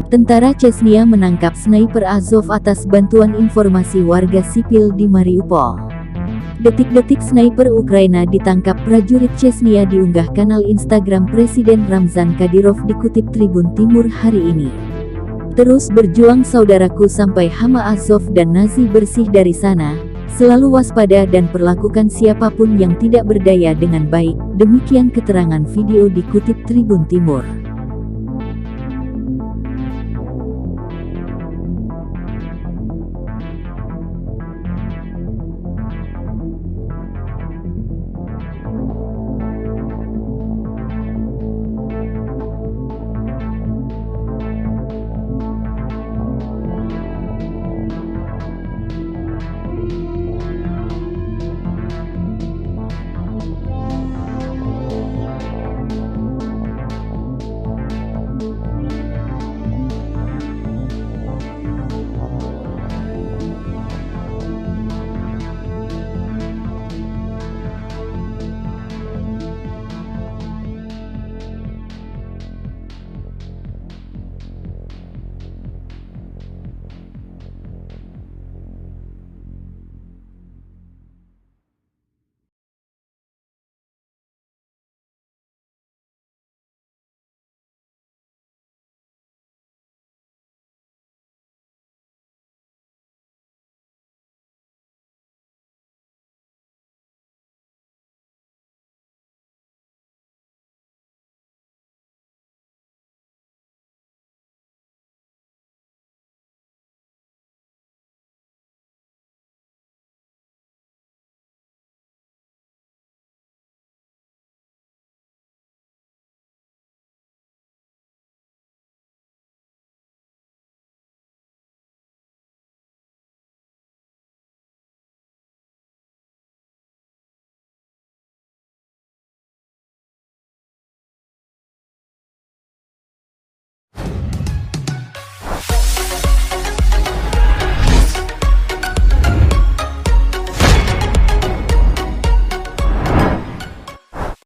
Tentara Chechnya menangkap sniper Azov atas bantuan informasi warga sipil di Mariupol. Detik-detik sniper Ukraina ditangkap prajurit Chechnya diunggah kanal Instagram Presiden Ramzan Kadyrov, dikutip Tribun Timur hari ini. Terus berjuang saudaraku sampai hama Azov dan Nazi bersih dari sana. Selalu waspada dan perlakukan siapapun yang tidak berdaya dengan baik. Demikian keterangan video, dikutip Tribun Timur.